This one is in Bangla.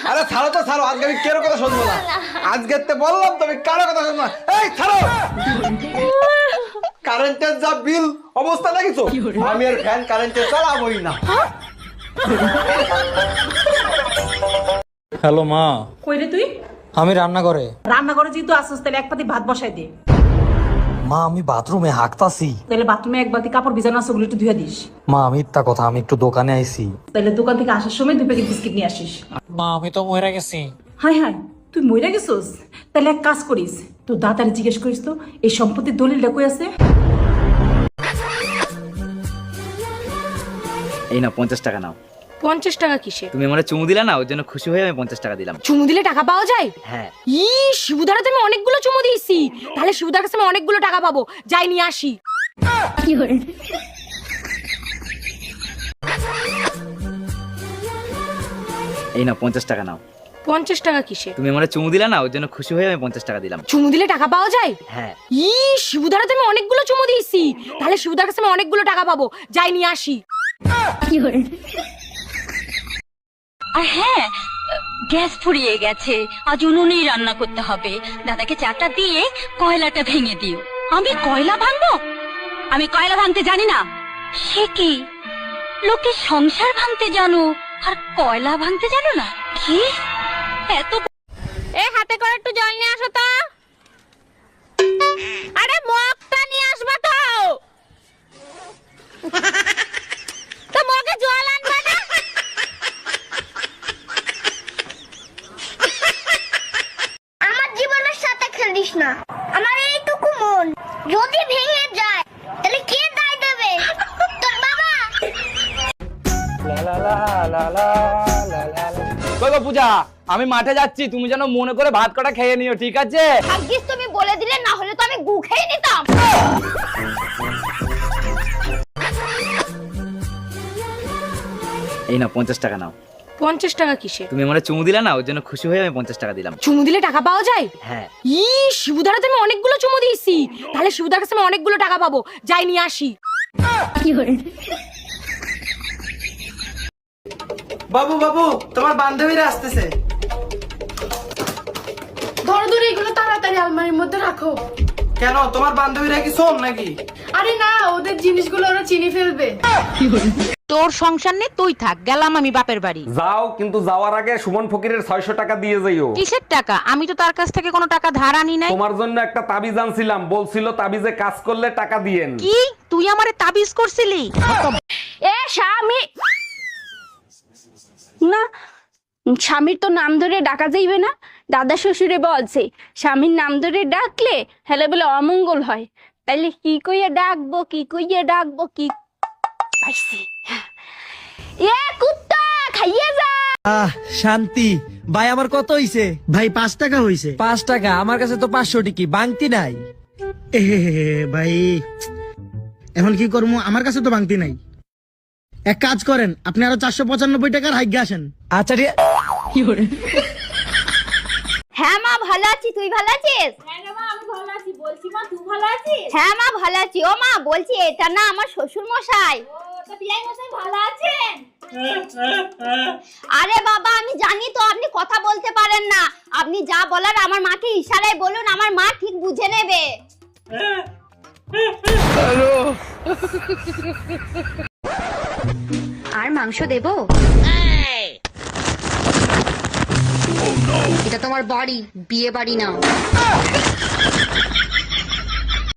আরে ছাড়ো তো ছাড়ো, আজকে আমি কারো কথা শুনবো না। আজকে তো বললাম তুমি কারো কথা শুনবো না। এই ছাড়ো, কারেন্টের যা বিল অবস্থা দেখিছো, আমি আর ফ্যান কারেন্টে চালাবোই না। হ্যালো মা, কই রে তুই? আমি রান্না করে। রান্না করে যেহেতু আসছিস তাহলে এক পাতি ভাত বসাই দে। মা আমি বাথরুমে হাঁকতাছি। তাহলে বাথরুমে এক বাতি কাপড় ভিজানো আছে, ওগুলো একটু ধুয়ে দিস। মা মিথ্যা কথা, আমি একটু দোকানে আইছি। তাহলে দোকান থেকে আসার সময় 2 প্যাকেট বিস্কিট নিয়ে আসিস। মা আমি তো মরে গেছি। হাই হাই, তুই মইরা গেছিস? তাহলে এক কাজ করিস, তোর দাদারে জিজ্ঞেস করিস তো এই সম্পত্তির দলিলটা কই আছে। এই নাও 50 টাকা নাও। 50 টাকা কিসে? তুমি আমার চুমু দিলা না, ওর জন্য খুশি হয়ে আমি 50 টাকা দিলাম। চুমু দিলে টাকা পাওয়া যায়? হ্যাঁ। শিবুদারা তুমি অনেকগুলো চুমু দিয়েছি, তাহলে শিবুদার কাছে আমি অনেকগুলো টাকা পাবো, যাই নিয়ে আসি। এই নাও 50 টাকা নাও। 50 টাকা কিসে? তুমি আমার চুমু দিলা না, ওর জন্য খুশি হয়ে আমি 50 টাকা দিলাম। চুমু দিলে টাকা পাওয়া যায়? হ্যাঁ। শিবুদারা তুমি অনেকগুলো চুমু দিয়েছি, তাহলে শিবুদার কাছে আমি অনেকগুলো টাকা পাবো, যাই নিয়ে আসি। আর হ্যাঁ, গ্যাস ফুরিয়ে গেছে, আজ উনুনেই রান্না করতে হবে। দাদাকে চাটা দিয়ে কয়লাটা ভেঙে দিও। আমি কয়লা ভাঙবো? আমি কয়লা ভাঙতে জানি না। সে কি, লোকে সংসার ভাঙতে জানো আর কয়লা ভাঙতে জানো না? কি এত হাতে করে একটু জল নিয়ে আসো তো। আরে মগটা নিয়ে আসবা তো। তো মগে জল আনবা না? আমার জীবনের সাথে খেলিস না। আমার এইটুকু মন যদি ভেঙে যায় তাহলে কে দায় দেবে? তোর বাবা। কই গো পূজা, আমি মাঠে যাচ্ছি, তুমি যেন মনে করে ভাত কটা খেয়ে নিও, ঠিক আছে? ভাগ্যিস তুমি বলে দিলে, না হলে তো আমি গু খেয়ে নিতাম। এই নাও 50 টাকা নাও। 50 টাকা কিসে? তুমি আমার চুমু দিলা না, ওর জন্য খুশি হয়ে আমি 50 টাকা দিলাম। চুমু দিলে টাকা পাওয়া যায়? হ্যাঁ। শিবুদারা তুমি অনেকগুলো চুমু দিয়েছি, তাহলে শিবুদার কাছে আমি অনেকগুলো টাকা পাবো, যাই নিয়ে আসি। বাবু বাবু, তোমার বান্ধবীরা আসতেছে। ধরো ধরো, এগুলো তাড়াতাড়ি আলমারির মধ্যে রাখো। কেন, তোমার বান্ধবীরা কি শোন নাকি? আরে না, ওদের জিনিসগুলো ওরা চিনি ফেলবে। তোর সংসার নেই, তুই থাক, গেলাম আমি বাপের বাড়ি। যাও, কিন্তু যাওয়ার আগে সুমন ফকিরের 600 টাকা দিয়ে যাইও। কিসের টাকা? আমি তো তার কাছ থেকে কোনো টাকা ধার আনি নাই। তোমার জন্য একটা তাবিজ আনছিলাম, বলছিল তাবিজে কাজ করলে টাকা দিয়েন। কি তুই আমারে তাবিজ করছিলি? এ স্বামী না, স্বামীর তো নাম ধরে ডাকা যাইবে না। দাদা শ্বশুরে বলছে স্বামীর নাম ধরে ডাকলে হেলে বলে অমঙ্গল হয়। তাইলে কি কইয়া ডাকবো, কি কইয়া ডাকবো, কি পাইছি? এ কুত্তা খাইয়ে যা। শান্তি ভাই, আমার কত হইছে? ভাই 5 টাকা হইছে। 5 টাকা? আমার কাছে তো 500 টিকি বাংতি নাই। ভাই এখন কি করবো, আমার কাছে তো বাংতি নাই। এক কাজ করেন, আপনি আরো 495 টাকার হাইগে আসেন। আচ্ছা ঠিক। হ্যাঁ মা ভালো আছি, তুই ভালো আছিস? হ্যাঁ মা ভালো আছি। ও মা বলছি, এটা না আমার শ্বশুর মশাই। আরে বাবা আমি জানি তো আপনি কথা বলতে পারেন না। আপনি যা বলার আমার মাকে ইশারায় বলুন, আমার মা ঠিক বুঝে নেবে। আর মাংস দেবো? এটা তোমার বাড়ি, বিয়ে বাড়ি না।